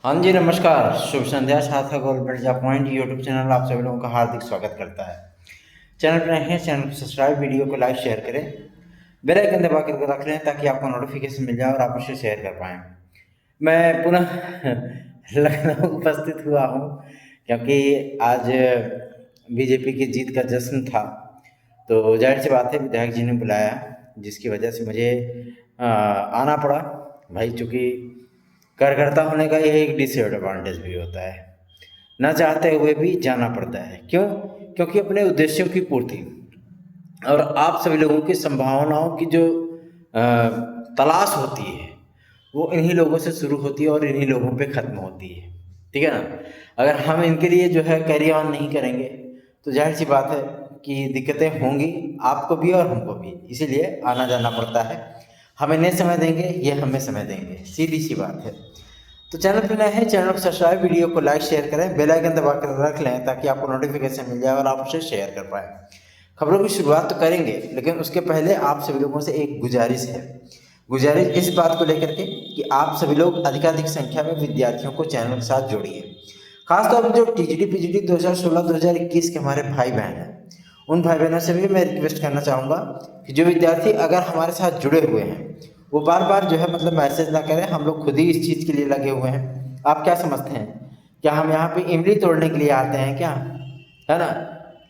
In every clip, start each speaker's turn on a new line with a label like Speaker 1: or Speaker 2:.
Speaker 1: हाँ जी, नमस्कार, शुभ संध्या। सार्थक gold Mirza point YouTube channel आप सभी लोगों का हार्दिक स्वागत करता है। चैनल पर नए हैं, चैनल को सब्सक्राइब, वीडियो को लाइक शेयर करें, बेल आइकन दबा कर रख लें ताकि आपको नोटिफिकेशन मिल जाए और आप उसे शेयर कर पाएँ। मैं पुनः लखनऊ उपस्थित हुआ हूँ क्योंकि आज बीजेपी की जीत का जश्न था, तो जाहिर सी बात है विधायक जी ने बुलाया, जिसकी वजह से मुझे आना पड़ा भाई। चूँकि कार्यकर्ता होने का ये एक डिसएडवांटेज भी होता है, ना चाहते हुए भी जाना पड़ता है। क्यों? क्योंकि अपने उद्देश्यों की पूर्ति और आप सभी लोगों की संभावनाओं की जो अ, तलाश होती है, वो इन्हीं लोगों से शुरू होती है और इन्हीं लोगों पे ख़त्म होती है। ठीक है ना? अगर हम इनके लिए जो है कैरी ऑन नहीं करेंगे, तो जाहिर सी बात है कि दिक्कतें होंगी, आपको भी और हमको भी। इसीलिए आना जाना पड़ता है। हम इन्हें समय देंगे, ये हमें समय देंगे, सीधी सी बात है। तो चैनल पे नए हैं, चैनल को सब्सक्राइब, वीडियो को लाइक शेयर करें, बेल आइकन दबा कर रख लें ताकि आपको नोटिफिकेशन मिल जाए और आप उसे शेयर कर पाएँ। खबरों की शुरुआत तो करेंगे, लेकिन उसके पहले आप सभी लोगों से एक गुजारिश है। गुजारिश इस बात को लेकर के कि आप सभी लोग अधिकाधिक संख्या में विद्यार्थियों को चैनल के साथ जोड़िए। खासतौर पर जो टीजीटी पीजीटी 2016-2021 के हमारे भाई बहन हैं, उन भाई बहनों से भी मैं रिक्वेस्ट करना चाहूँगा कि जो विद्यार्थी अगर हमारे साथ जुड़े हुए हैं, वो बार बार जो है मतलब मैसेज ना करें। हम लोग खुद ही इस चीज़ के लिए लगे हुए हैं। आप क्या समझते हैं? क्या हम यहाँ पे इमली तोड़ने के लिए आते हैं क्या? है ना?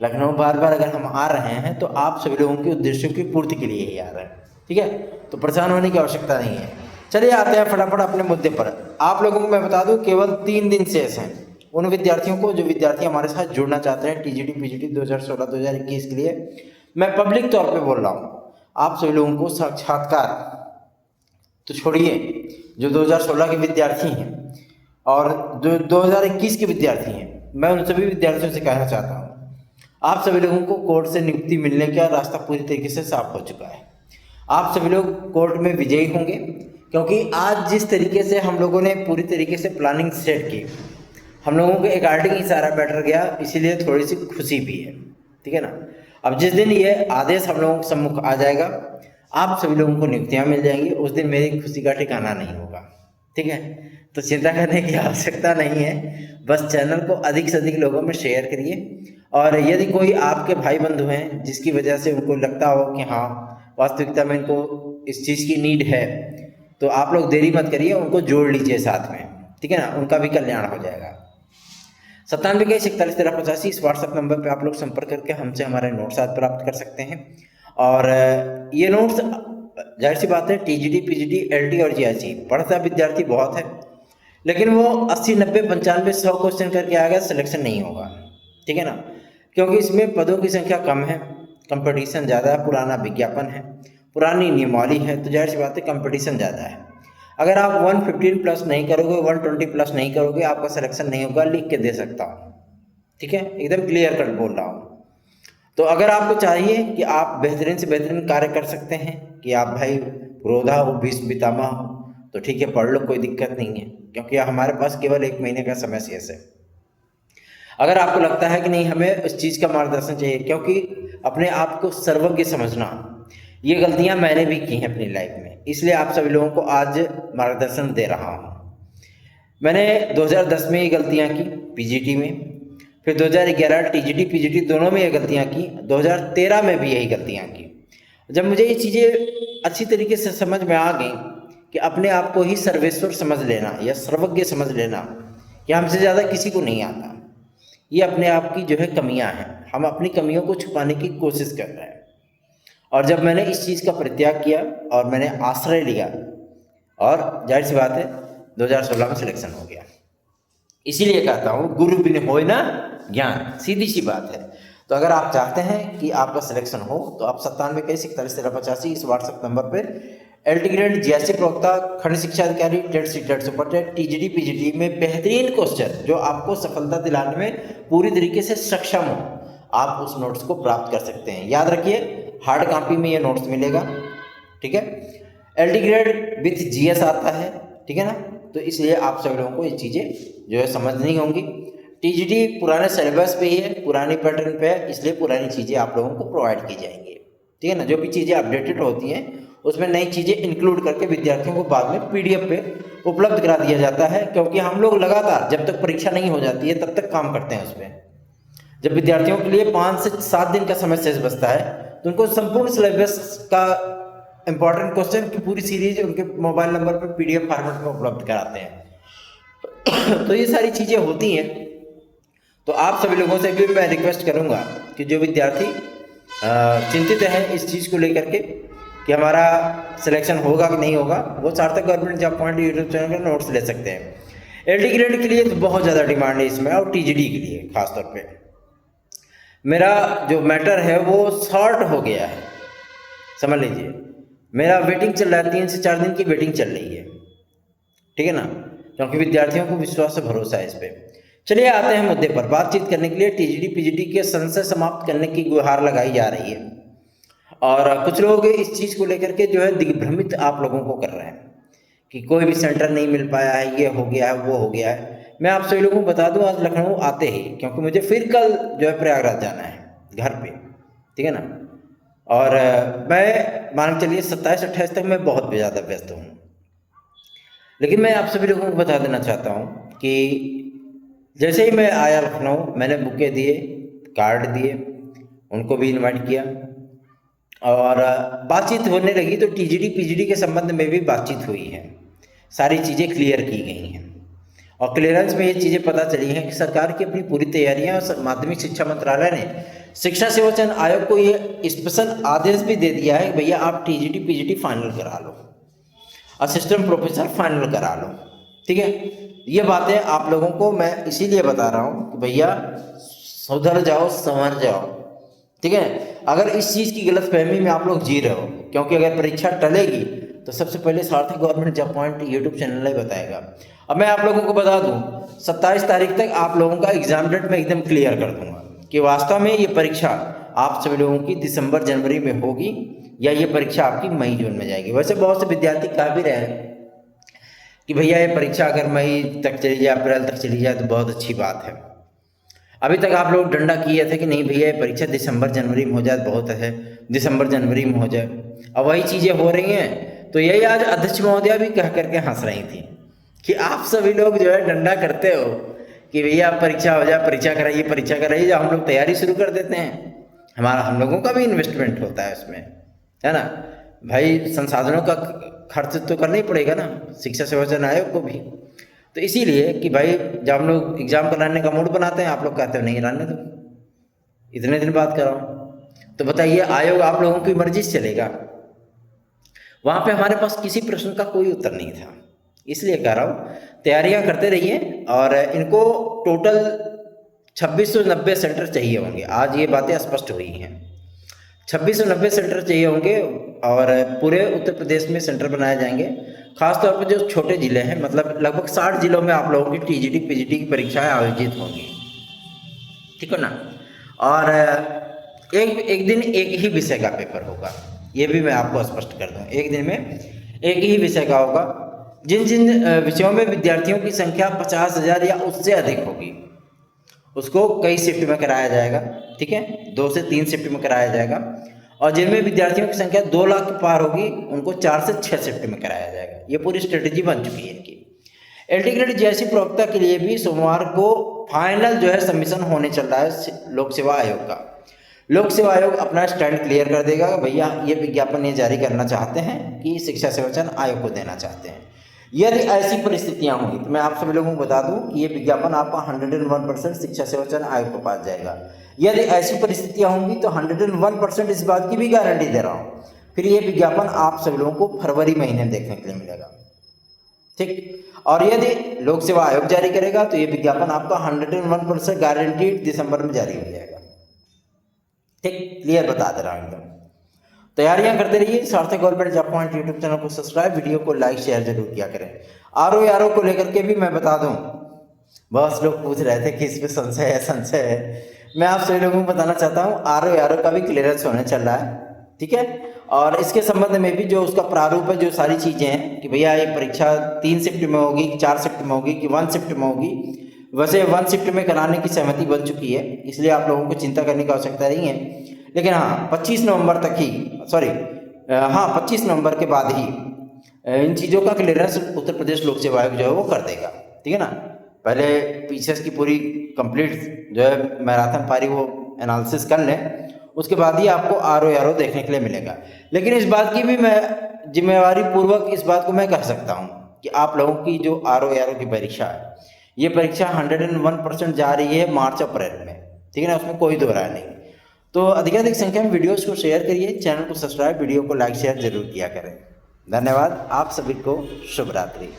Speaker 1: लखनऊ बार बार अगर हम आ रहे हैं तो आप सभी लोगों के उद्देश्यों की पूर्ति के लिए ही आ रहे हैं। ठीक है? तो परेशान होने की आवश्यकता नहीं है। चलिए आते हैं फटाफट अपने मुद्दे पर। आप लोगों को मैं बता दूं, केवल 3 दिन शेष हैं उन विद्यार्थियों को जो विद्यार्थी हमारे साथ जुड़ना चाहते हैं टीजीटी पीजीटी 2016-2021 के लिए। मैं पब्लिक तौर पे बोल रहा हूँ, आप सभी लोगों को साक्षात्कार तो छोड़िए, जो 2016 के विद्यार्थी हैं और जो 2021 के विद्यार्थी हैं, मैं उन सभी विद्यार्थियों से कहना चाहता हूँ, आप सभी लोगों को कोर्ट से नियुक्ति मिलने का रास्ता पूरी तरीके से साफ हो चुका है। आप सभी लोग कोर्ट में विजयी होंगे, क्योंकि आज जिस तरीके से हम लोगों ने पूरी तरीके से प्लानिंग सेट की, हम लोगों के अकॉर्डिंग ही सारा बैटर गया, इसीलिए थोड़ी सी खुशी भी है। ठीक है ना? अब जिस दिन ये आदेश हम लोगों के सम्मुख आ जाएगा, आप सभी लोगों को नियुक्तियां मिल जाएंगी, उस दिन मेरी खुशी का ठिकाना नहीं होगा। ठीक है? तो चिंता करने की आवश्यकता नहीं है। बस चैनल को अधिक से अधिक लोगों में शेयर करिए, और यदि कोई आपके भाई बंधु हैं जिसकी वजह से उनको लगता हो कि हाँ वास्तविकता में इनको इस चीज़ की नीड है, तो आप लोग देरी मत करिए, उनको जोड़ लीजिए साथ में। ठीक है ना? उनका भी कल्याण हो जाएगा। 97 21 41 13 85 इस व्हाट्सएप नंबर पे आप लोग संपर्क करके हमसे हमारे नोट्स आज प्राप्त कर सकते हैं। और ये नोट्स जाहिर सी बात है, टीजीटी पीजीटी एलटी और जीआईसी पढ़ता विद्यार्थी बहुत है, लेकिन वो 80 90 95 100 क्वेश्चन करके आएगा, सिलेक्शन नहीं होगा। ठीक है ना? क्योंकि इसमें पदों की संख्या कम है, कंपटीशन ज़्यादा है, पुराना विज्ञापन है, पुरानी नियमावली है, तो जाहिर सी बात है कंपटीशन ज़्यादा है। अगर आप 115 प्लस नहीं करोगे, 120 प्लस नहीं करोगे, आपका सिलेक्शन नहीं होगा, लिख के दे सकता हूँ। ठीक है? एकदम क्लियर कट बोल रहा हूँ। तो अगर आपको चाहिए कि आप बेहतरीन से बेहतरीन कार्य कर सकते हैं, कि आप भाई रोधा हो, भीष्म पितामह हो, तो ठीक है, पढ़ लो, कोई दिक्कत नहीं है, क्योंकि हमारे पास केवल 1 महीने का समय शेष है। अगर आपको लगता है कि नहीं हमें उस चीज़ का मार्गदर्शन चाहिए, क्योंकि अपने आप को सर्वज्ञ समझना, ये गलतियां मैंने भी की हैं अपनी लाइफ में, इसलिए आप सभी लोगों को आज मार्गदर्शन दे रहा हूँ। मैंने 2010 में ये गलतियाँ की पीजीटी में, फिर 2011 टीजीटी पीजीटी दोनों में ये गलतियाँ की, 2013 में भी यही गलतियाँ की। जब मुझे ये चीज़ें अच्छी तरीके से समझ में आ गई कि अपने आप को ही सर्वेश्वर समझ लेना या सर्वज्ञ समझ लेना, कि हमसे ज़्यादा किसी को नहीं आता, ये अपने आप की जो है कमियां हैं, हम अपनी कमियों को छुपाने की कोशिश कर रहे हैं। और जब मैंने इस चीज़ का परित्याग किया और मैंने आश्रय लिया, और जाहिर सी बात है 2016 में सिलेक्शन हो गया। इसीलिए कहता हूँ गुरु बिन होय ना ज्ञान, सीधी सी बात है। तो अगर आप चाहते हैं कि आपका सिलेक्शन हो, तो आप 97 21 41 13 85 इस व्हाट्सएप नंबर पर एलटी ग्रेड जीएससी प्रवक्ता, खंड शिक्षा अधिकारी, TET C TET super TET, TGT PGT में बेहतरीन क्वेश्चन जो आपको सफलता दिलाने में पूरी तरीके से सक्षम हो, आप उस नोट्स को प्राप्त कर सकते हैं। याद रखिए, हार्ड कॉपी में ये नोट्स मिलेगा। ठीक है? एलटी ग्रेड विथ जीएस आता है। ठीक है ना? तो इसलिए आप सभी लोगों को ये चीज़ें जो है समझनी होंगी। टीजीटी पुराने सिलेबस पे ही है, पुरानी पैटर्न पे है, इसलिए पुरानी चीज़ें आप लोगों को प्रोवाइड की जाएंगी। ठीक है ना? जो भी चीज़ें अपडेटेड होती हैं उसमें नई चीज़ें इंक्लूड करके विद्यार्थियों को बाद में PDF पे उपलब्ध करा दिया जाता है, क्योंकि हम लोग लगातार जब तक परीक्षा नहीं हो जाती है तब तक काम करते हैं उस पर। जब विद्यार्थियों के लिए 5 से 7 दिन का समय शेष बचता है तो उनको संपूर्ण सिलेबस का इंपॉर्टेंट क्वेश्चन की पूरी सीरीज उनके मोबाइल नंबर पर PDF फॉर्मेट में उपलब्ध कराते हैं। तो ये सारी चीज़ें होती हैं। तो आप सभी लोगों से भी मैं रिक्वेस्ट करूंगा कि जो विद्यार्थी चिंतित है इस चीज़ को लेकर के कि हमारा सिलेक्शन होगा कि नहीं होगा, वो सार्थक government job point YouTube channel पर नोट्स ले सकते हैं। LD ग्रेड के लिए तो बहुत ज़्यादा डिमांड है इसमें, और TGD के लिए खासतौर पे मेरा जो मैटर है वो शॉर्ट हो गया है, समझ लीजिए। मेरा वेटिंग चल रहा है, 3 से 4 दिन की वेटिंग चल रही है, ठीक है ना, क्योंकि विद्यार्थियों को विश्वास से भरोसा है इस पर। चलिए आते हैं मुद्दे पर। बातचीत करने के लिए TGD PGD के संशय समाप्त करने की गुहार लगाई जा रही है, और कुछ लोग इस चीज़ को लेकर के जो है दिग्भ्रमित आप लोगों को कर रहे हैं कि कोई भी सेंटर नहीं मिल पाया है, ये हो गया है, वो हो गया है। मैं आप सभी लोगों को बता दूं, आज लखनऊ आते ही, क्योंकि मुझे फिर कल जो है प्रयागराज जाना है घर पे, ठीक है ना, और मैं मान के चलिए 27-28 तक मैं बहुत ज़्यादा व्यस्त हूँ। लेकिन मैं आप सभी लोगों को बता देना चाहता हूँ कि जैसे ही मैं आया लखनऊ, मैंने बुके दिए, कार्ड दिए, उनको भी इन्वाइट किया, और बातचीत होने लगी तो TGD PGD के संबंध में भी बातचीत हुई है, सारी चीज़ें क्लियर की गई हैं, और क्लियरेंस में ये चीज़ें पता चली हैं कि सरकार की अपनी पूरी तैयारियां, और माध्यमिक शिक्षा मंत्रालय ने शिक्षा सेवा चयन आयोग को ये स्पेशल आदेश भी दे दिया है कि भैया आप TGD PGD फाइनल करा लो, असिस्टेंट प्रोफेसर फाइनल करा लो, ठीक है। ये बातें आप लोगों को मैं इसीलिए बता रहा हूँ कि भैया सुधर जाओ, संवर जाओ, ठीक है। अगर इस चीज़ की गलतफहमी में आप लोग जी रहे हो, क्योंकि अगर परीक्षा टलेगी तो सबसे पहले Sarthak government job point YouTube channel ही बताएगा। अब मैं आप लोगों को बता दूं, 27 तारीख तक आप लोगों का एग्जाम डेट मैं एकदम क्लियर कर दूंगा कि वास्तव में ये परीक्षा आप सभी लोगों की दिसंबर जनवरी में होगी या ये परीक्षा आपकी मई जून में जाएगी। वैसे बहुत से विद्यार्थी कह भी रहे हैं कि भैया ये परीक्षा अगर मई तक चली जाए, अप्रैल तक चली जाए तो बहुत अच्छी बात है। अभी तक आप लोग डंडा किए थे कि नहीं भैया ये परीक्षा दिसंबर जनवरी में हो जाए, बहुत है, दिसंबर जनवरी में हो जाए। अब वही चीज़ें हो रही हैं। तो यही आज अध्यक्ष महोदया भी कह करके हंस रही थी कि आप सभी लोग जो है डंडा करते हो कि भैया परीक्षा हो जाए, परीक्षा कराइए, परीक्षा कराइए, जब हम लोग तैयारी शुरू कर देते हैं, हम लोगों का भी इन्वेस्टमेंट होता है उसमें, है ना भाई, संसाधनों का खर्च तो करना ही पड़ेगा ना, शिक्षा सेवा चयन आयोग को भी। तो इसीलिए कि भाई जब हम लोग एग्जाम कराने का मूड बनाते हैं, आप लोग कहते हो नहीं रहने दो, इतने दिन बाद कराओ। तो बताइए आयोग आप लोगों की मर्जी से चलेगा? वहाँ पे हमारे पास किसी प्रश्न का कोई उत्तर नहीं था, इसलिए कह रहा हूँ तैयारियाँ करते रहिए। और इनको टोटल 2690 सेंटर चाहिए होंगे, आज ये बातें स्पष्ट हुई हैं। 2690 सेंटर चाहिए होंगे, और पूरे उत्तर प्रदेश में सेंटर बनाए जाएंगे। खासतौर पर जो छोटे ज़िले हैं, मतलब लगभग 60 जिलों में आप लोगों की TGD PGD की परीक्षाएँ आयोजित होंगी, ठीक है ना। और एक दिन एक ही विषय का पेपर होगा, ये भी मैं आपको स्पष्ट कर दूं, एक दिन में एक ही विषय का होगा। जिन जिन विषयों में विद्यार्थियों की संख्या 50,000 या उससे अधिक होगी उसको कई शिफ्ट में कराया जाएगा, ठीक है, 2 से 3 शिफ्ट में कराया जाएगा। और जिनमें विद्यार्थियों की संख्या 2 लाख के पार होगी उनको 4 से 6 शिफ्ट में कराया जाएगा। ये पूरी स्ट्रेटेजी बन चुकी है इनकी। LD ग्रेड जैसी प्रवक्ता के लिए भी सोमवार को फाइनल जो है सबमिशन होने चल रहा है लोक सेवा आयोग का। लोक सेवा आयोग अपना स्टैंड क्लियर कर देगा, भैया ये विज्ञापन ये जारी करना चाहते हैं कि शिक्षा सेवा चयन आयोग को देना चाहते हैं। यदि ऐसी परिस्थितियां होंगी तो मैं आप सभी लोगों को बता दूं कि ये विज्ञापन आपका 101% शिक्षा सेवा चयन आयोग के पास जाएगा। यदि ऐसी परिस्थितियां होंगी तो 101% इस बात की भी गारंटी दे रहा हूँ, फिर ये विज्ञापन आप सभी लोगों को फरवरी महीने में देखने के लिए मिलेगा, ठीक। और यदि लोक सेवा आयोग जारी करेगा तो ये विज्ञापन आपका 101% गारंटीड दिसंबर में जारी हो जाएगा, ठीक, क्लियर बता दे रहा हूँ एकदम। तैयारियां करते रहिए। सार्थक government job point YouTube channel को सब्सक्राइब, वीडियो को लाइक शेयर जरूर किया करें। RO को लेकर के भी मैं बता दूं, बहुत लोग पूछ रहे थे कि इसमें संशय है। मैं आप सभी लोगों को बताना चाहता हूं RO का भी क्लियरेंस होने चल रहा है, ठीक है। और इसके संबंध में भी जो उसका प्रारूप है, जो सारी चीज़ें हैं कि भैया ये परीक्षा 3 शिफ्ट में होगी, 4 शिफ्ट में होगी कि 1 शिफ्ट में होगी। वैसे 1 शिफ्ट में कराने की सहमति बन चुकी है, इसलिए आप लोगों को चिंता करने की आवश्यकता नहीं है। लेकिन हाँ 25 नवंबर तक ही, हाँ 25 नवंबर के बाद ही इन चीज़ों का क्लियरेंस उत्तर प्रदेश लोक सेवा आयोग जो है वो कर देगा। ठीक है ना, पहले पीसीएस की पूरी कंप्लीट जो है मैराथन पारी वो एनालिसिस कर लें, उसके बाद ही आपको आरओ देखने के लिए मिलेगा। लेकिन इस बात की भी मैं जिम्मेवारी पूर्वक इस बात को मैं कह सकता हूँ कि आप लोगों की जो आरओ की परीक्षा है, ये परीक्षा 101% जा रही है मार्च अप्रैल में। ठीक है ना, उसमें कोई दो राय नहीं। तो अधिकाधिक संख्या में वीडियोस को शेयर करिए, चैनल को सब्सक्राइब, वीडियो को लाइक शेयर जरूर किया करें। धन्यवाद, आप सभी को शुभ रात्रि।